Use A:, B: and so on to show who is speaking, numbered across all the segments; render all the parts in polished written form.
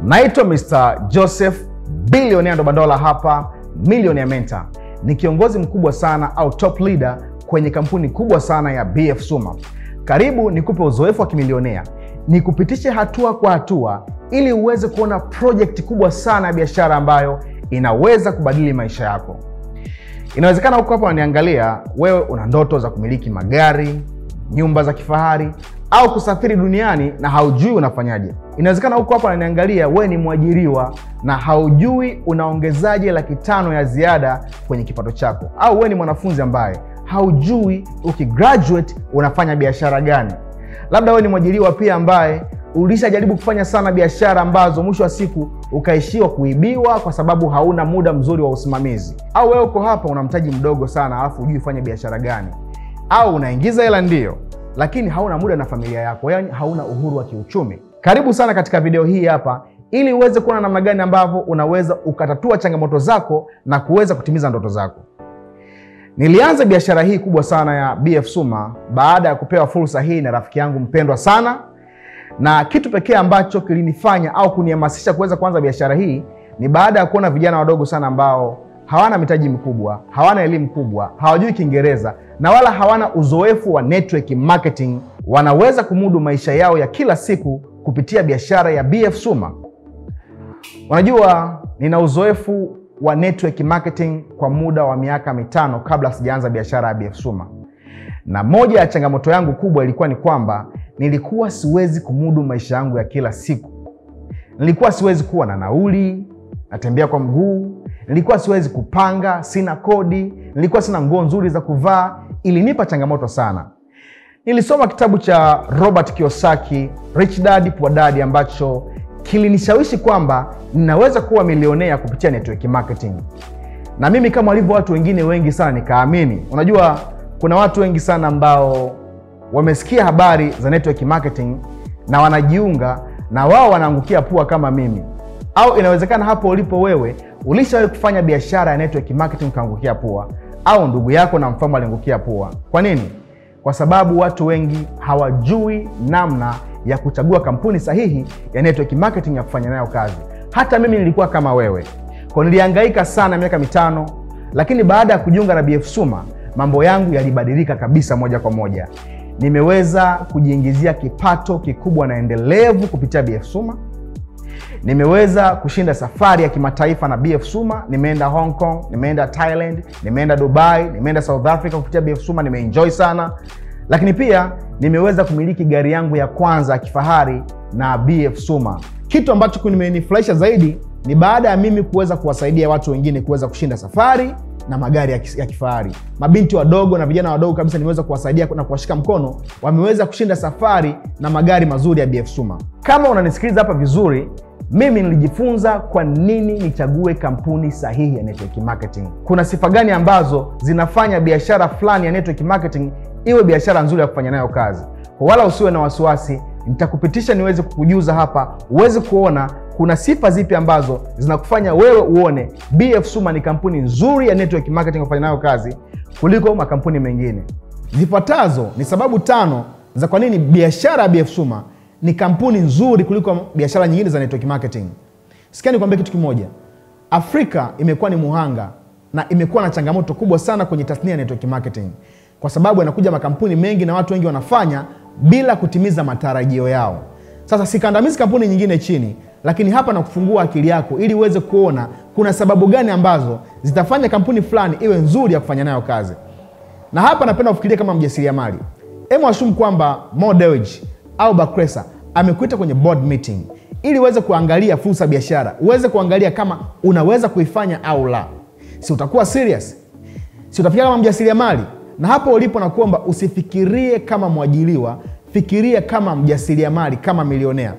A: Naitwa Mr. Joseph, Billionaire ndo Bandola hapa, Millionaire Mentor. Ni kiongozi mkubwa sana au top leader kwenye kampuni kubwa sana ya BF Suma. Karibu nikupe uzoefu wa kimilionea, nikupitishe hatua kwa hatua ili uweze kuona project kubwa sana ya biashara ambayo inaweza kubadili maisha yako. Inawezekana huko hapa unaniangalia, wewe una ndoto za kumiliki magari, nyumba za kifahari au kusafiri duniani na haujui unafanyaje. Inawezekana huko hapa unaniangalia, wewe ni mwajiriwa na haujui unaongezaje $500,000 ya ziada kwenye kipato chako. Au wewe ni mwanafunzi ambaye haujui ukigraduate unafanya biashara gani. Labda wewe ni mwajiriwa pia ambaye ulishajaribu kufanya sana biashara ambazo mwisho wa siku ukaishiwa kuibiwa kwa sababu hauna muda mzuri wa usimamizi. Au wewe uko hapa una mtaji mdogo sana alafu hujui ufanye biashara gani. Au unaingiza hela ndio, lakini hauna muda na familia yako, yaani hauna uhuru wa kiuchumi. Karibu sana katika video hii hapa ili uweze kuona namna gani ambavyo unaweza ukatatua changamoto zako na kuweza kutimiza ndoto zako. Nilianza biashara hii kubwa sana ya BF Suma baada ya kupewa fursa hii na rafiki yangu mpendwa sana, na kitu pekee ambacho kilinifanya au kunihamasisha kuweza kuanza biashara hii ni baada ya kuona vijana wadogo sana ambao hawana mitaji mikubwa, hawana elimu kubwa, hawajui Kiingereza na wala hawana uzoefu wa network marketing, wanaweza kumudu maisha yao ya kila siku kupitia biashara ya BF Suma. Unajua, nina uzoefu wa network marketing kwa muda wa miaka 5 kabla sijaanza biashara ya BF Suma. Na moja ya changamoto yangu kubwa ilikuwa ni kwamba nilikuwa siwezi kumudu maisha yangu ya kila siku. Nilikuwa siwezi kuwa na nauli, natembea kwa mguu, nilikuwa siwezi kupanga, sina kodi, nilikuwa sina nguo nzuri za kuvaa. Ilinipa changamoto sana. Nilisoma kitabu cha Robert Kiyosaki, Rich Dad Poor Dad, ambacho kilinishawishi kwamba ninaweza kuwa milionea kupitia network marketing. Na mimi kama walivyo watu wengine wengi sana nikaamini. Unajua, kuna watu wengi sana ambao wamesikia habari za network marketing na wanajiunga na wao wanaangukia pua kama mimi. Au inawezekana hapo ulipo wewe ulishawahi kufanya biashara ya network marketing ukaangukia pua, au ndugu yako na mfamo aliangukia pua. Kwa nini? Kwa sababu watu wengi hawajui namna ya kuchagua kampuni sahihi ya network marketing ya kufanya nayo kazi. Hata mimi nilikuwa kama wewe. Kwa nilihangaika sana miaka 5, lakini baada ya kujiunga na BF Suma mambo yangu yalibadilika kabisa moja kwa moja. Nimeweza kujiingizia kipato kikubwa na endelevu kupitia BF Suma. Nimeweza kushinda safari ya kimataifa na BF Suma. Nimeenda Hong Kong, nimeenda Thailand, nimeenda Dubai, nimeenda South Africa kupitia BF Suma. Nimeenjoy sana. Lakini pia nimeweza kumiliki gari yangu ya kwanza ya kifahari na BF Suma. Kitu ambacho kimenifurahisha zaidi ni baada ya mimi kuweza kuwasaidia watu wengine kuweza kushinda safari na magari ya kifahari. Mabinti wadogo na vijana wadogo kabisa nimeweza kuwasaidia na kuwashika mkono, wameweza kushinda safari na magari mazuri ya BF Suma. Kama unanisikiliza hapa vizuri, mimi nilijifunza kwa nini nichague kampuni sahihi ya network marketing. Kuna sifa gani ambazo zinafanya biashara fulani ya network marketing iwe biashara nzuri ya kufanya nayo kazi. Kwa wala usiwe na wasiwasi, nitakupitisha niweze kukujuza hapa uweze kuona kuna sifa zipi ambazo zinakufanya wewe uone BF Suma ni kampuni nzuri ya network marketing kufanya nayo kazi kuliko makampuni mengine. Zifuatazo ni sababu 5 za kwa nini biashara ya BF Suma ni kampuni nzuri kuliko biashara nyingine za network marketing. Sikia nikwambie kitu kimoja. Afrika imekuwa ni muhanga na imekuwa na changamoto kubwa sana kwenye tasnia ya network marketing, kwa sababu yanakuja makampuni mengi na watu wengi wanafanya bila kutimiza matarajio yao. Sasa sikandamizi kampuni nyingine chini, lakini hapa na kufungua akili yako ili uweze kuona kuna sababu gani ambazo zitafanya kampuni fulani iwe nzuri ya kufanya nayo kazi. Na hapa napenda ufikirie kama mjasiriamali. Hebu assume kwamba Mo Dewji au Bakresa amekuita kwenye board meeting ili uweze kuangalia fursa biashara, uweze kuangalia kama unaweza kuifanya au la. Si utakuwa serious? Si utafikiria kama mjasiriamali? Na hapo ulipo na kuomba usifikirie kama mwajiriwa, fikiria kama mjasiriamali, kama milionea.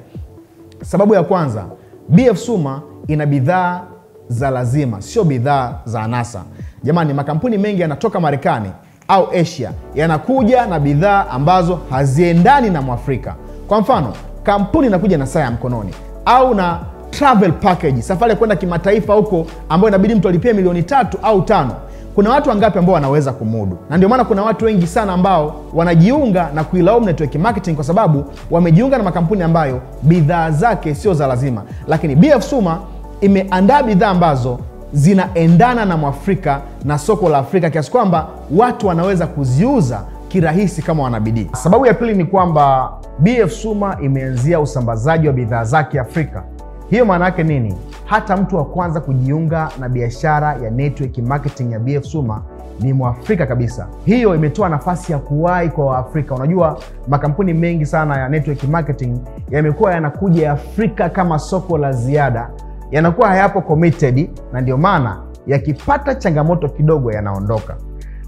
A: Sababu ya kwanza, BF Suma ina bidhaa za lazima, sio bidhaa za anasa. Jamani, makampuni mengi yanatoka Marekani au Asia yanakuja na bidhaa ambazo haziendani na Mwafrika. Kwa mfano, kampuni inakuja na saa ya mkononi au na travel package, safari ya kwenda kimataifa huko ambayo inabidi mtu alipie $3 au $5. kuna watu wangapi ambao wanaweza kumudu? Na ndio maana kuna watu wengi sana ambao wanajiunga na kuilaumu network marketing kwa sababu wamejiunga na makampuni ambayo bidhaa zake sio za lazima. Lakini BF Suma imeandaa bidhaa ambazo zinaendana na Mwafrika na soko la Afrika kiasi kwamba watu wanaweza kuziuza kirahisi kama wanabidii. Sababu ya pili ni kwamba BF Suma imeanzia usambazaji wa bidhaa zake Afrika. Hiyo maana yake nini? Hata mtu wa kwanza kujiunga na biashara ya network marketing ya BF Suma ni Mwafrika kabisa. Hiyo imetoa nafasi ya kuwahi kwa Waafrika. Unajua makampuni mengi sana ya network marketing yamekuwa yanakuja Afrika kama soko la ziada, yanakuwa hayapo committed, na ndio maana yakipata changamoto kidogo yanaondoka.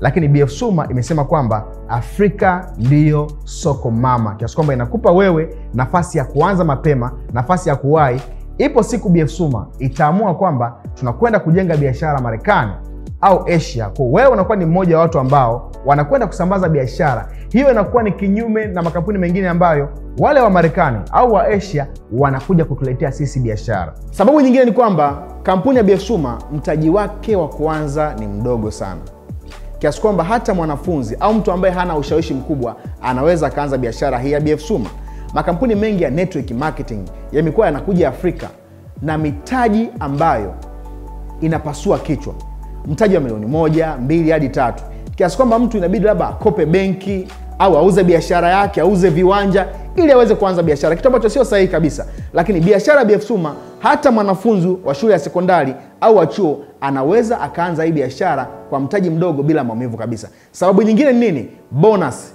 A: Lakini BF Suma imesema kwamba Afrika ndiyo soko mama, kiasi kwamba inakupa wewe nafasi ya kuanza mapema, nafasi ya kuwahi. Ipo siku BF Suma itaamua kwamba tunakwenda kujenga biashara Marekani au Asia. Kwa wewe unakuwa ni mmoja wa watu ambao wanakwenda kusambaza biashara. Hiyo inakuwa ni kinyume na makampuni mengine ambayo wale wa Marekani au wa Asia wanakuja kutuletea sisi biashara. Sababu nyingine ni kwamba kampuni ya BF Suma mtaji wake wa kuanza ni mdogo sana, kiasi kwamba hata mwanafunzi au mtu ambaye hana ushawishi mkubwa anaweza kaanza biashara hii ya BF Suma. Makampuni mengi ya network marketing yamekuwa yanakuja Afrika na mitaji ambayo inapasua kichwa. Mtaji wa milioni 1, 2 hadi 3. Kiasi kwamba mtu inabidi labda akope benki au auze biashara yake, auze viwanja ili aweze kuanza biashara, kitu ambacho sio sahihi kabisa. Lakini biashara ya BF Suma, hata mwanafunzi wa shule ya sekondari au wa chuo anaweza akaanza hii biashara kwa mtaji mdogo bila maumivu kabisa. Sababu nyingine ni nini? Bonus.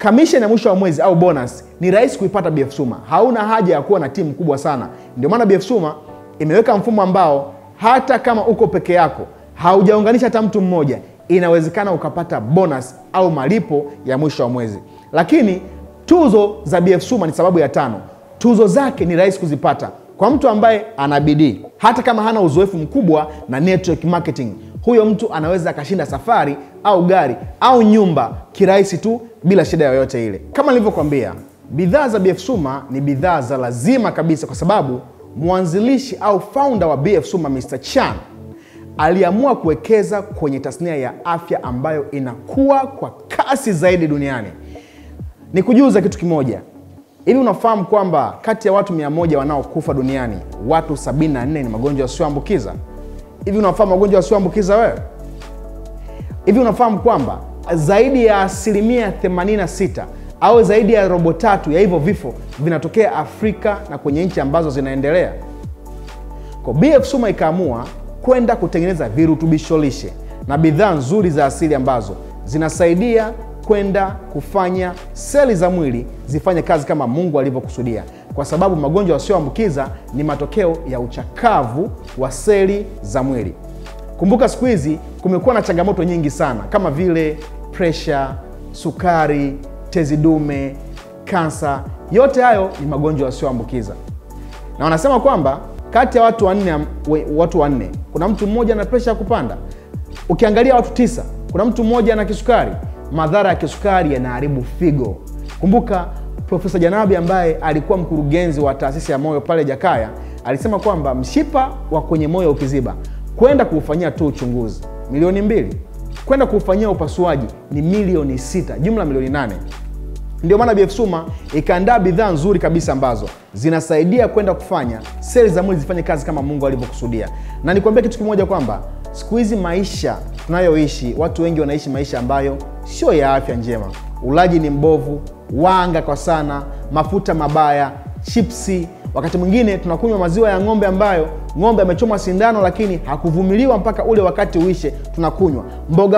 A: Commission ya mwisho wa mwezi au bonus ni rahisi kuipata BF Suma. Hauna haja ya kuwa na timu kubwa sana. Ndio maana BF Suma imeweka mfumo ambao hata kama uko peke yako, haujaunganisha hata mtu mmoja, inawezekana ukapata bonus au malipo ya mwisho wa mwezi. Lakini tuzo za BF Suma ni sababu ya 5. Tuzo zake ni rahisi kuzipata kwa mtu ambaye anabidii. Hata kama hana uzoefu mkubwa na network marketing, huyo mtu anaweza akashinda safari au gari au nyumba kirahisi tu bila shida yoyote ile. Kama nilivyokuambia, bidhaa za BF Suma ni bidhaa za lazima kabisa, kwa sababu mwanzilishi au founder wa BF Suma Mr. Chan aliamua kuwekeza kwenye tasnia ya afya ambayo inakuwa kwa kasi zaidi duniani. Nikujuza kitu kimoja. Hivi unafahamu kwamba kati ya watu 100 wanaokufa duniani, watu 74 ni magonjwa yasiyoambukiza? Hivi unafahamu magonjwa yasiyoambukiza wewe? Hivi unafahamu kwamba zaidi ya 86% au zaidi ya robo 3 ya hivyo vifo vinatokea Afrika na kwenye nchi ambazo zinaendelea? Kwa BF Suma ikaamua kwenda kutengeneza virutubisho lishe na bidhaa nzuri za asili ambazo zinasaidia kwenda kufanya seli za mwili zifanye kazi kama Mungu alivyokusudia, kwa sababu magonjwa yasiyoambukiza ni matokeo ya uchakavu wa seli za mwili. Kumbuka siku hizi kumekuwa na changamoto nyingi sana kama vile pressure, sukari, tezi dume, kansa. Yote hayo ni magonjwa yasiyoambukiza. Na wanasema kwamba kati ya watu 4 kuna mtu mmoja ana pressure ya kupanda. Ukiangalia watu 9 kuna mtu mmoja ana kisukari. Madhara ya kisukari yanaharibu figo. Kumbuka Profesa Janabi ambaye alikuwa mkurugenzi wa taasisi ya moyo pale Jakaya alisema kwamba mshipa wa kwenye moyo ukiziba, kwenda kuufanyia tu uchunguzi milioni 2, kwenda kuufanyia upasuaji ni milioni 6, jumla milioni 8. Ndio maana BF Suma ikaandaa bidhaa nzuri kabisa ambazo zinasaidia kwenda kufanya seli za mwili zifanye kazi kama Mungu alivyokusudia. Na nikwambia kitu kimoja kwamba siku hizi maisha tunayoishi, watu wengi wanaishi maisha ambayo sio ya afya njema. Ulaji ni mbovu, wanga kwa sana, mafuta mabaya, chipsi. Wakati mwingine tunakunywa maziwa ya ng'ombe ambayo ng'ombe amechoma sindano lakini hakuvumiliwa mpaka ule wakati uishe, tunakunywa.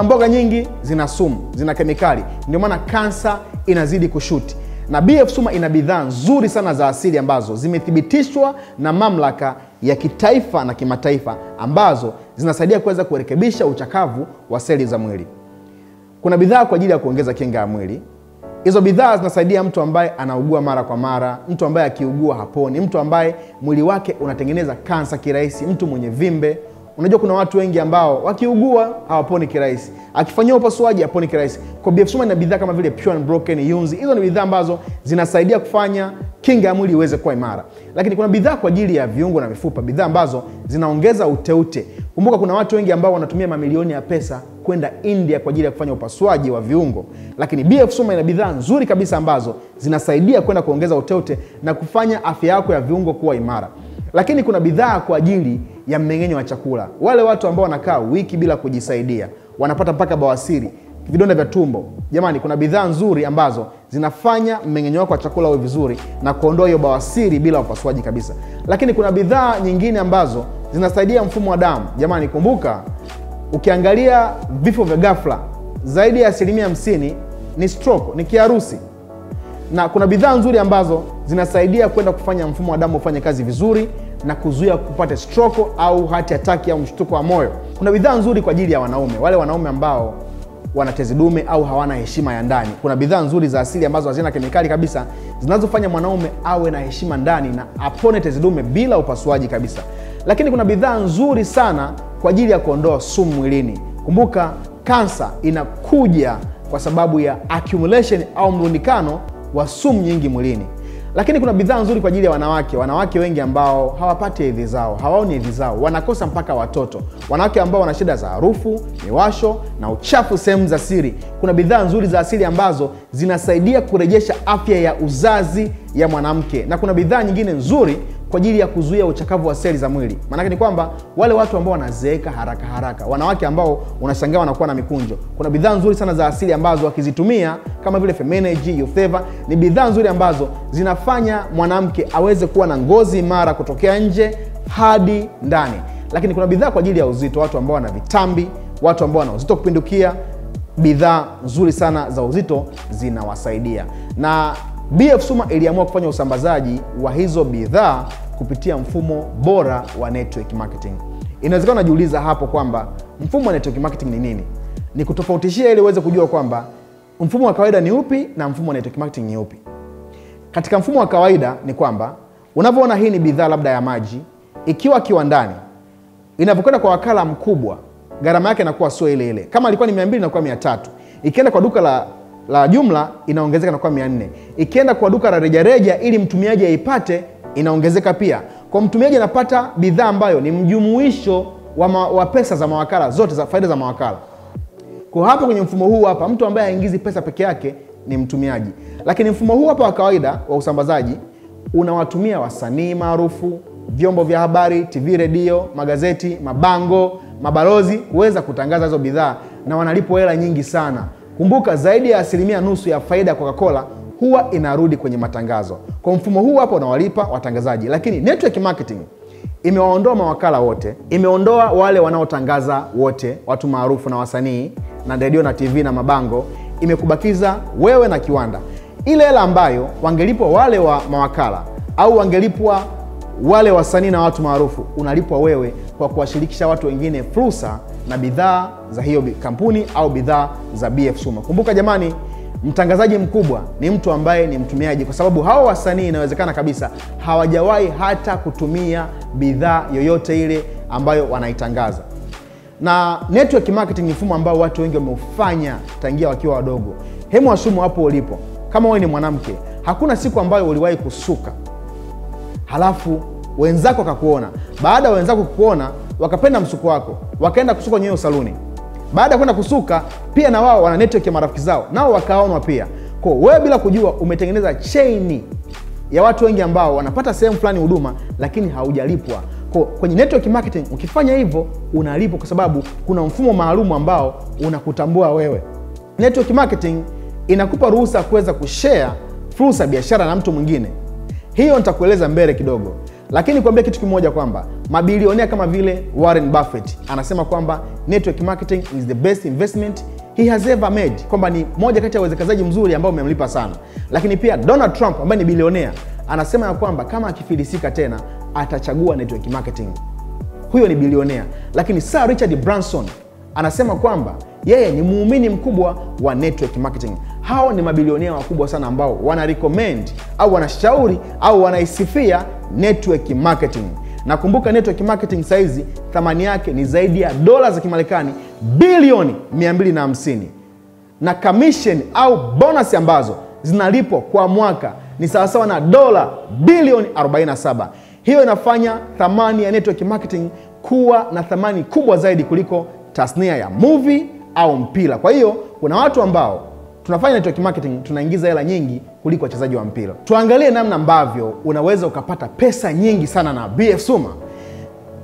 A: Mboga nyingi zina sumu, zina kemikali. Ndio maana kansa inazidi kushuti. Na BF Suma ina bidhaa nzuri sana za asili ambazo zimethibitishwa na mamlaka ya kitaifa na kimataifa ambazo zinasaidia kuweza kurekebisha uchakavu wa seli za mwili. Kuna bidhaa kwa ajili ya kuongeza kinga ya mwili. Hizo bidhaa zinasaidia mtu ambaye anaugua mara kwa mara, mtu ambaye akiugua haponi, mtu ambaye mwili wake unatengeneza kansa kirahisi, mtu mwenye vimbe. Unajua kuna watu wengi ambao wakiugua hawaponi kirahisi, akifanyia upasuaji haponi kirahisi. Kwa BF Suma ina bidhaa kama vile Pure and Broken, Yunzi. Hizo ni bidhaa ambazo zinasaidia kufanya kinga ya mwili iweze kuwa imara. Lakini kuna bidhaa kwa ajili ya viungo na mifupa, bidhaa ambazo zinaongeza uteute. Kumbuka kuna watu wengi ambao wanatumia mamilioni ya pesa kwenda India kwa ajili ya kufanya upasuaji wa viungo, lakini BF Suma ina bidhaa nzuri kabisa ambazo zinasaidia kwenda kuongeza uteute na kufanya afya yako ya viungo kuwa imara. Lakini kuna bidhaa kwa ajili ya mmeng'enyo wa chakula. Wale watu ambao wanakaa wiki bila kujisaidia, wanapata mpaka bawasiri, vidonda vya tumbo. Jamani, kuna bidhaa nzuri ambazo zinafanya mmeng'enyo wako wa chakula uwe vizuri na kuondoa hiyo bawasiri bila upasuaji kabisa. Lakini kuna bidhaa nyingine ambazo zinasaidia mfumo wa damu. Jamani, kumbuka ukiangalia vifo vya ghafla zaidi ya 50% ni stroke, ni kiharusi. Na kuna bidhaa nzuri ambazo zinasaidia kwenda kufanya mfumo wa damu ufanye kazi vizuri na kuzuia kupata stroke au heart attack au mshtuko wa moyo. Kuna bidhaa nzuri kwa ajili ya wanaume, wale wanaume ambao wana tezi dume au hawana heshima ya ndani. Kuna bidhaa nzuri za asili ambazo hazina kemikali kabisa, zinazofanya mwanaume awe na heshima ndani na apone tezi dume bila upasuaji kabisa. Lakini kuna bidhaa nzuri sana kwa ajili ya kuondoa sumu mwilini. Kumbuka kansa inakuja kwa sababu ya accumulation au mrundikano wa sumu nyingi mwilini. Lakini kuna bidhaa nzuri kwa ajili ya wanawake wengi ambao hawapati hedhi zao, hawaoni hedhi zao, wanakosa mpaka watoto. Wanawake ambao wana shida za harufu, miwasho na uchafu sehemu za siri. Kuna bidhaa nzuri za asili ambazo zinasaidia kurejesha afya ya uzazi ya mwanamke. Na kuna bidhaa nyingine nzuri kwa ajili ya kuzuia uchakavu wa seli za mwili. Maana ni kwamba wale watu ambao wanazeeka haraka, wanawake ambao unashangaa wanakuwa na mikunjo, kuna bidhaa nzuri sana za asili ambazo wakizitumia kama vile Femenergy, Youthfavor, ni bidhaa nzuri ambazo zinafanya mwanamke aweze kuwa na ngozi imara kutokea nje hadi ndani. Lakini kuna bidhaa kwa ajili ya uzito, watu ambao wana vitambi, watu ambao wana uzito kupindukia, bidhaa nzuri sana za uzito zinawasaidia. Na BF Suma iliamua kufanya usambazaji wa hizo bidhaa kupitia mfumo bora wa network marketing. Inawezekana unajiuliza hapo kwamba mfumo wa network marketing ni nini? Ni kutofautishia ili uweze kujua kwamba mfumo wa kawaida ni upi na mfumo wa network marketing ni upi. Katika mfumo wa kawaida ni kwamba unavyoona hii ni bidhaa labda ya maji, ikiwa kiwandani, inapokwenda kwa wakala mkubwa, gharama yake inakuwa sio ile ile. Kama ilikuwa ni 200 inakuwa 300. Ikienda kwa duka la jumla inaongezeka na kwa 400. Ikienda kwa duka la rejareja ili mtumiaji aipate inaongezeka pia. Kwa mtumiaji anapata bidhaa ambayo ni mjumuisho wa pesa za mawakala zote, za faida za mawakala. Kwa hapa kwenye mfumo huu hapa, mtu ambaye haingizi pesa peke yake ni mtumiaji. Lakini mfumo huu hapa wa kawaida wa usambazaji unawatumia wasanii maarufu, vyombo vya habari, TV, redio, magazeti, mabango, mabalozi kuweza kutangaza hizo bidhaa na wanalipwa hela nyingi sana. Kumbuka zaidi ya 2% ya faida ya Coca-Cola huwa inarudi kwenye matangazo. Kwa mfumo huu hapa unawalipa watangazaji. Lakini network marketing imewaondoa mawakala wote, imeondoa wale wanaotangaza wote, watu maarufu na wasanii na redio na TV na mabango, imekubakiza wewe na kiwanda. Ile hela ambayo wangelipwa wale wa mawakala au wangelipwa wale wasanii na watu maarufu, unalipwa wewe kwa kuwashirikisha watu wengine fursa na bidhaa za hiyo kampuni au bidhaa za BF Suma. Kumbuka jamani, mtangazaji mkubwa ni mtu ambaye ni mtumiaji, kwa sababu hao wasanii inawezekana kabisa hawajawahi hata kutumia bidhaa yoyote ile ambayo wanaitangaza. Na network marketing ni mfumo ambao watu wengi wameufanya tangia wakiwa wadogo. Hemu asumu hapo ulipo, kama wewe ni mwanamke, hakuna siku ambayo uliwahi kusuka halafu wenzako wakakuona. Baada ya wenzako kukuona, wakapenda msuko wako, wakaenda kusuka kwenye saluni. Baada ya kwenda kusuka, pia na wao wana network ya marafiki zao, nao wakaonwa pia. Kwa wewe bila kujua umetengeneza chain ya watu wengi ambao wanapata sehemu fulani huduma lakini haujalipwa. Kwa kwenye network marketing ukifanya hivyo unalipwa, kwa sababu kuna mfumo maalum ambao unakutambua wewe. Network marketing inakupa ruhusa kuweza kushare fursa biashara na mtu mwingine. Hiyo nitakueleza mbele kidogo. Lakini kuambia kitu kimoja kwamba mabilionea kama vile Warren Buffett anasema kwamba network marketing is the best investment he has ever made, kwamba ni moja kati ya uwekezaji mzuri ambao umemlipa sana. Lakini pia Donald Trump ambaye ni bilionea anasema ya kwamba kama akifilisika tena atachagua network marketing. Huyo ni bilionea. Lakini Sir Richard Branson anasema kwamba yeye ni muumini mkubwa wa network marketing. Hao ni mabilionea wakubwa sana ambao wana recommend au wanashauri au wanaisifia network marketing. Na kumbuka network marketing saizi thamani yake ni zaidi ya dola za Kimarekani bilioni 250. Na commission au bonus ambazo zinalipwa kwa mwaka ni sawasawa na dola bilioni 47. Hiyo inafanya thamani ya network marketing kuwa na thamani kubwa zaidi kuliko tasnia ya movie au mpira. Kwa hiyo kuna watu ambao tunafanya network marketing, tunaingiza hela nyingi kuliko wachezaji wa mpira. Tuangalie namna ambavyo unaweza ukapata pesa nyingi sana na BF Suma.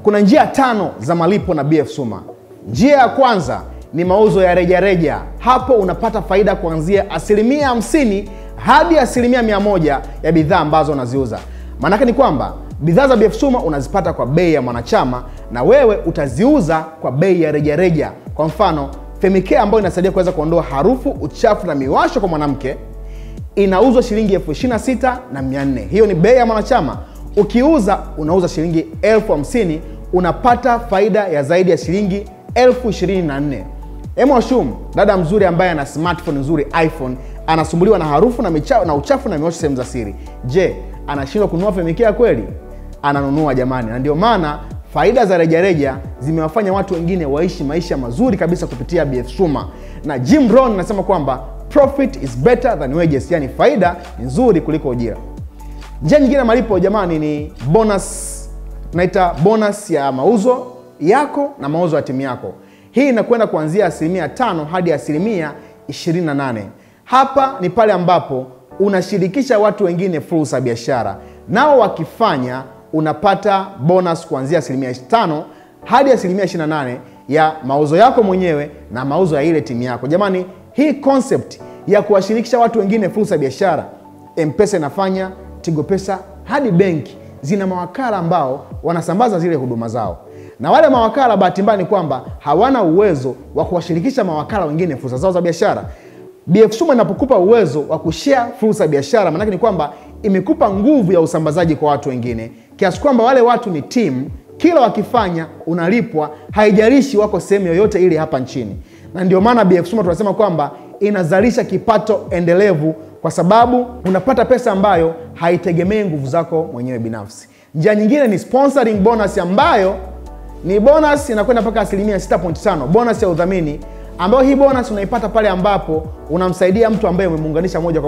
A: Kuna njia 5 za malipo na BF Suma. Njia ya kwanza ni mauzo ya rejareja. Hapo unapata faida kuanzia 50% hadi 100% ya bidhaa ambazo unaziuza. Maana ni kwamba bidhaa za BF Suma unazipata kwa bei ya mwanachama na wewe utaziuza kwa bei ya rejareja. Kwa mfano, Femicare ambayo inasaidia kuweza kuondoa harufu, uchafu na miwasho kwa mwanamke inauzwa shilingi 26,400. Hiyo ni bei ya mwanachama. Ukiuza unauza shilingi 50,000, unapata faida ya zaidi ya shilingi 24,000. Ashum, dada mzuri ambaye ana smartphone nzuri iPhone, anasumbuliwa na harufu na uchafu na miwasho sehemu za siri. Je, anashindwa kununua Femicare kweli? Ananunua jamani. Na ndio maana faida za rejareja zimewafanya watu wengine waishi maisha mazuri kabisa kupitia BF Suma. Na Jim Rohn anasema kwamba profit is better than wages, yani faida ni nzuri kuliko ujira. Njia nyingine ya malipo jamani ni bonus. Tunaita bonus ya mauzo yako na mauzo ya timu yako. Hii inakwenda kuanzia 5% hadi 28%. Hapa ni pale ambapo unashirikisha watu wengine fursa ya biashara. Nao wakifanya unapata bonus kuanzia 5% hadi 28% ya mauzo yako mwenyewe na mauzo ya ile timu yako. Jamani, hii concept ya kuwashirikisha watu wengine fursa ya biashara, M-Pesa inafanya, Tigo Pesa hadi benki zina mawakala ambao wanasambaza zile huduma zao. Na wale mawakala bahati mbaya ni kwamba hawana uwezo wa kuwashirikisha mawakala wengine fursa zao za biashara. BF Suma inapokupa uwezo wa kushare fursa ya biashara, maana ni kwamba imekupa nguvu ya usambazaji kwa watu wengine, kiasi kwamba wale watu ni team, kila wakifanya unalipwa, haijalishi wako sehemu yoyote ile hapa nchini. Na ndio maana BF Suma tunasema kwamba inazalisha kipato endelevu, kwa sababu unapata pesa ambayo haitegemei nguvu zako mwenyewe binafsi. Njia nyingine ni sponsoring bonus, ambayo ni bonus inakwenda mpaka 6.5%, bonus ya udhamini, ambayo hii bonus unaipata pale ambapo unamsaidia mtu ambaye umemuunganisha moja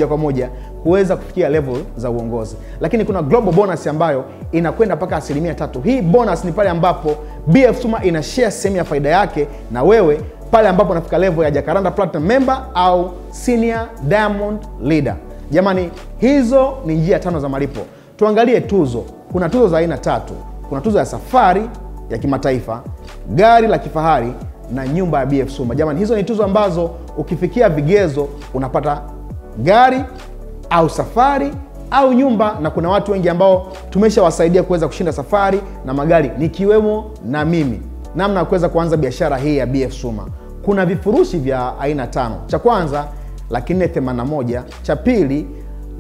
A: kwa moja kuweza kufikia level za uongozi. Lakini kuna global bonus ambayo inakwenda mpaka 3%. Hii bonus ni pale ambapo BF Suma ina share sehemu ya faida yake na wewe, pale ambapo unafika level ya Jacaranda Platinum member au Senior Diamond Leader. Jamani, hizo ni njia 5 za malipo. Tuangalie tuzo. Kuna tuzo za aina 3. Kuna tuzo ya safari ya kimataifa, gari la kifahari na nyumba ya BF Suma. Jamani, hizo ni tuzo ambazo ukifikia vigezo unapata gari au safari au nyumba, na kuna watu wengi ambao tumeshawasaidia kuweza kushinda safari na magari, nikiwemo na mimi. Namna ya kuweza kuanza biashara hii ya BF Suma. Kuna vifurushi vya aina 5. Cha kwanza 481, cha pili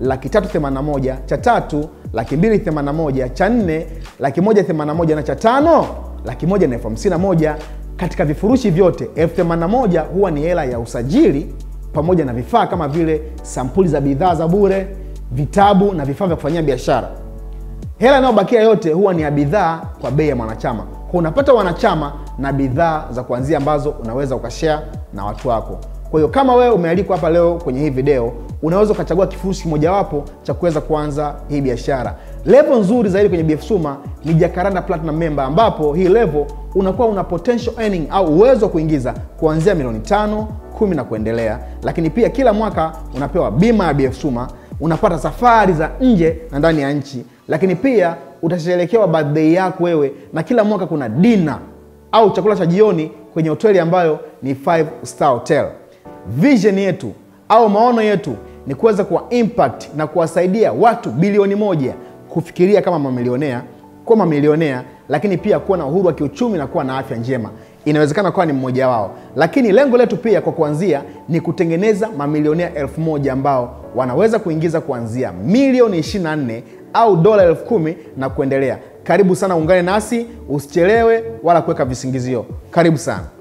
A: 381, cha tatu 281, cha 4 181 na cha 5 151,051. Katika vifurushi vyote 81,000 huwa ni hela ya usajili pamoja na vifaa kama vile sampuli za bidhaa za bure, vitabu na vifaa vya kufanyia biashara. Hela inayobakia yote huwa ni ya bidhaa kwa bei ya mwanachama. Kwa unapata wanachama na bidhaa za kuanzia ambazo unaweza ukashare na watu wako. Kwa hiyo kama wewe umealikwa hapa leo kwenye hii video, unaweza ukachagua kifurushi mojawapo cha kuweza kuanza hii biashara. Level nzuri zaidi kwenye BF Suma ni Jacaranda Platinum member, ambapo hii level unakuwa una potential earning au uwezo wa kuingiza kuanzia milioni 5, 10 na kuendelea. Lakini pia kila mwaka unapewa bima ya BF Suma, unapata safari za nje na ndani ya nchi, lakini pia utasherekewa birthday yako wewe, na kila mwaka kuna dinner au chakula cha jioni kwenye hoteli ambayo ni 5-star hotel. Vision yetu au maono yetu ni kuweza kuwa impact na kuwasaidia watu bilioni 1 kufikiria kama mamilionea, kuwa mamilionea, lakini pia kuwa na uhuru wa kiuchumi na kuwa na afya njema. Inawezekana kuwa ni mmoja wao, lakini lengo letu pia kwa kuanzia ni kutengeneza mamilionea 1,000 ambao wanaweza kuingiza kuanzia milioni 24 au dola 10,000 na kuendelea. Karibu sana, ungane nasi, usichelewe wala kuweka visingizio. Karibu sana.